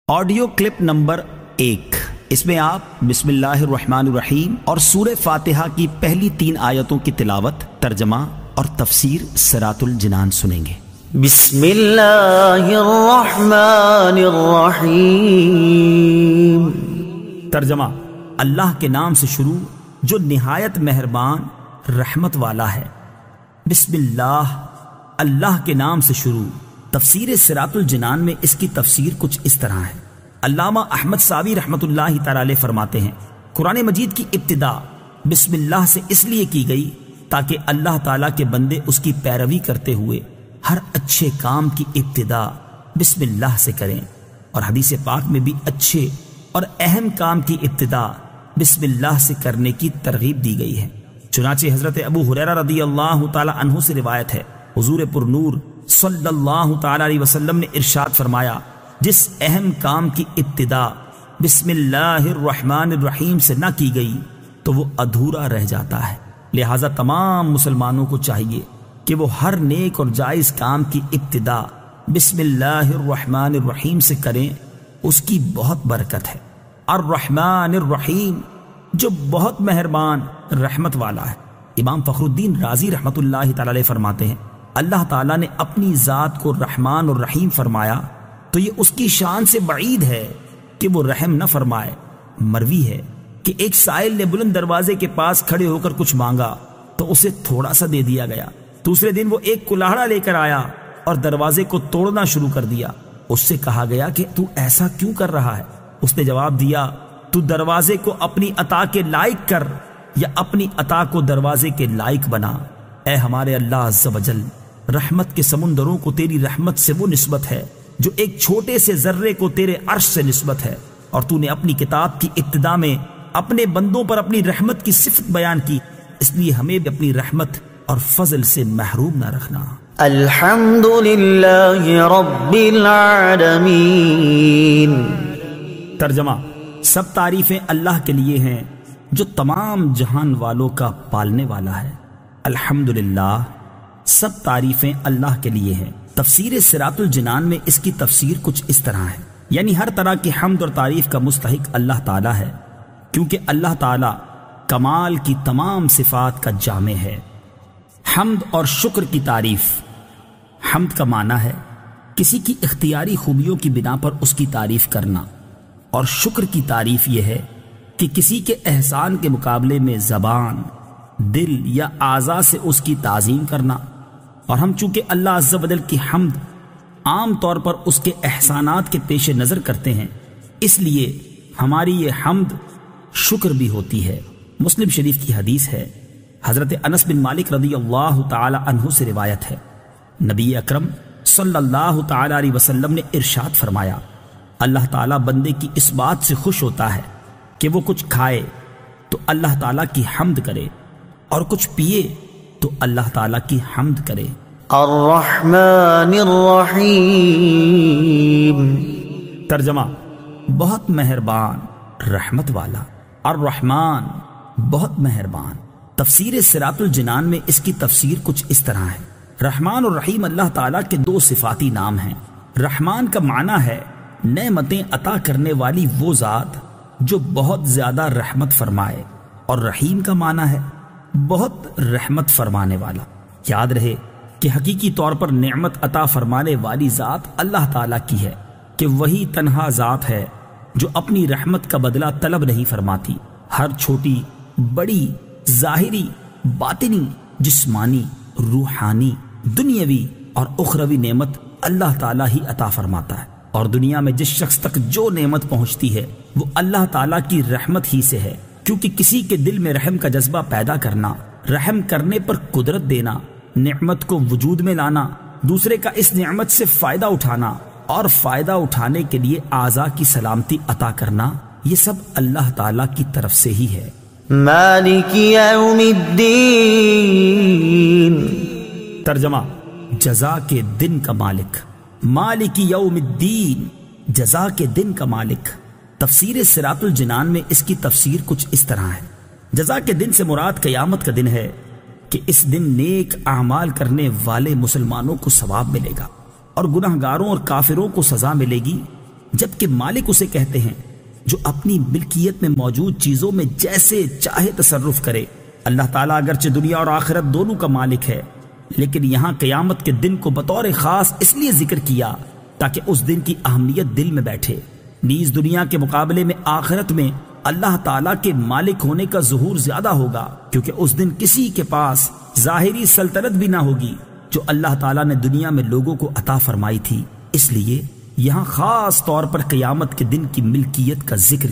Audio clip number 1، اس میں آپ بسم اللہ الرحمن الرحیم اور سورہ فاتحہ کی پہلی 3 آیتوں کی تلاوت، ترجمہ اور تفسیر صراط الجنان سنیں گے۔ بسم اللہ الرحمن الرحیم۔ ترجمہ: اللہ کے نام سے شروع جو نہایت مہربان رحمت والا ہے۔ بسم اللہ، اللہ کے نام سے شروع۔ تفسیر صراط الجنان میں اس کی تفسیر کچھ اس طرح ہے۔ علامہ احمد ساوی رحمۃ اللہ تعالی علیہ فرماتے ہیں، قرآن مجید کی ابتدا بسم اللہ سے اس لیے کی گئی تاکہ اللہ تعالیٰ کے بندے اس کی پیروی کرتے ہوئے ہر اچھے کام کی ابتدا بسم اللہ سے کریں، اور حدیث پاک میں بھی اچھے اور اہم کام کی ابتدا بسم اللہ سے کرنے کی ترغیب دی گئی ہے۔ چنانچہ حضرت ابو ہریرہ رضی اللہ تعالی عنہ سے روایت ہے، حضور پر نور صلی اللہ تعالی علیہ وسلم نے ارشاد فرمایا، جس اہم کام کی ابتدا بسم اللہ الرحمن الرحیم سے نہ کی گئی تو وہ ادھورا رہ جاتا ہے۔ لہٰذا تمام مسلمانوں کو چاہیے کہ وہ ہر نیک اور جائز کام کی ابتدا بسم اللہ الرحمن الرحیم سے کریں، اس کی بہت برکت ہے۔ الرحمن الرحیم، جو بہت مہربان رحمت والا ہے۔ امام فخر الدین رازی رحمۃ اللہ تعالی علیہ فرماتے ہیں، اللہ تعالیٰ نے اپنی ذات کو رحمان اور رحیم فرمایا تو یہ اس کی شان سے بعید ہے کہ وہ رحم نہ فرمائے۔ مروی ہے کہ ایک سائل نے بلند دروازے کے پاس کھڑے ہو کر کچھ مانگا تو اسے تھوڑا سا دے دیا گیا۔ دوسرے دن وہ ایک کلاہڑا لے کر آیا اور دروازے کو توڑنا شروع کر دیا۔ اس سے کہا گیا کہ تو ایسا کیوں کر رہا ہے؟ اس نے جواب دیا، تو دروازے کو اپنی عطا کے لائق کر یا اپنی عطا کو دروازے کے لائق بنا۔ اے ہمارے اللہ عز و جل، رحمت کے سمندروں کو تیری رحمت سے وہ نسبت ہے جو ایک چھوٹے سے ذرے کو تیرے عرش سے نسبت ہے، اور تو نے اپنی کتاب کی ابتدا میں اپنے بندوں پر اپنی رحمت کی صفت بیان کی، اس لیے ہمیں بھی اپنی رحمت اور فضل سے محروم نہ رکھنا۔ الحمد للہ رب العالمین۔ ترجمہ: سب تعریفیں اللہ کے لیے ہیں جو تمام جہان والوں کا پالنے والا ہے۔ الحمدللہ، سب تعریفیں اللہ کے لیے ہیں۔ تفسیر صراط الجنان میں اس کی تفسیر کچھ اس طرح ہے، یعنی ہر طرح کی حمد اور تعریف کا مستحق اللہ تعالیٰ ہے، کیونکہ اللہ تعالیٰ کمال کی تمام صفات کا جامع ہے۔ حمد اور شکر کی تعریف۔ حمد کا معنی ہے کسی کی اختیاری خوبیوں کی بنا پر اس کی تعریف کرنا، اور شکر کی تعریف یہ ہے کہ کسی کے احسان کے مقابلے میں زبان، دل یا اعضاء سے اس کی تعظیم کرنا۔ اور ہم چونکہ اللہ عز و جل کی حمد عام طور پر اس کے احسانات کے پیش نظر کرتے ہیں، اس لیے ہماری یہ حمد شکر بھی ہوتی ہے۔ مسلم شریف کی حدیث ہے، حضرت انس بن مالک رضی اللہ تعالی عنہ سے روایت ہے، نبی اکرم صلی اللہ تعالی علیہ وسلم نے ارشاد فرمایا، اللہ تعالیٰ بندے کی اس بات سے خوش ہوتا ہے کہ وہ کچھ کھائے تو اللہ تعالیٰ کی حمد کرے، اور کچھ پیے تو اللہ تعالیٰ کی حمد کرے۔ الرحمن الرحیم۔ ترجمہ: بہت مہربان رحمت والا۔ الرحمن، بہت مہربان۔ تفسیر صراط الجنان میں اس کی تفسیر کچھ اس طرح ہے، رحمان اور رحیم اللہ تعالیٰ کے 2 صفاتی نام ہیں۔ رحمان کا معنی ہے نعمتیں عطا کرنے والی وہ ذات جو بہت زیادہ رحمت فرمائے، اور رحیم کا معنی ہے بہت رحمت فرمانے والا۔ یاد رہے کہ حقیقی طور پر نعمت عطا فرمانے والی ذات اللہ تعالیٰ کی ہے، کہ وہی تنہا ذات ہے جو اپنی رحمت کا بدلہ طلب نہیں فرماتی۔ ہر چھوٹی بڑی، ظاہری، باطنی، جسمانی، روحانی، دنیاوی اور اخروی نعمت اللہ تعالیٰ ہی عطا فرماتا ہے، اور دنیا میں جس شخص تک جو نعمت پہنچتی ہے وہ اللہ تعالیٰ کی رحمت ہی سے ہے، کیونکہ کسی کے دل میں رحم کا جذبہ پیدا کرنا، رحم کرنے پر قدرت دینا، نعمت کو وجود میں لانا، دوسرے کا اس نعمت سے فائدہ اٹھانا اور فائدہ اٹھانے کے لیے اعضاء کی سلامتی عطا کرنا، یہ سب اللہ تعالیٰ کی طرف سے ہی ہے۔ مالک یوم الدین۔ ترجمہ: جزا کے دن کا مالک۔ مالک یوم الدین، جزا کے دن کا مالک۔ تفسیر صراط الجنان میں اس کی تفسیر کچھ اس طرح ہے، جزا کے دن سے مراد قیامت کا دن ہے کہ اس دن نیک اعمال کرنے والے مسلمانوں کو ثواب ملے گا، اور گناہگاروں اور کافروں کو سزا ملے گی جبکہ مالک اسے کہتے ہیں جو اپنی ملکیت میں موجود چیزوں میں جیسے چاہے تصرف کرے۔ اللہ تعالیٰ اگرچہ دنیا اور آخرت دونوں کا مالک ہے، لیکن یہاں قیامت کے دن کو بطور خاص اس لیے ذکر کیا تاکہ اس دن کی اہمیت دل میں بیٹھے۔ نیز دنیا کے مقابلے میں آخرت میں اللہ تعالیٰ کے مالک ہونے کا ظہور زیادہ ہوگا، کیونکہ اس دن کسی کے پاس ظاہری سلطنت بھی نہ ہوگی جو اللہ تعالیٰ نے دنیا میں لوگوں کو عطا فرمائی تھی۔ اس لیے یہاں خاص طور پر قیامت کے دن کی ملکیت کا ذکر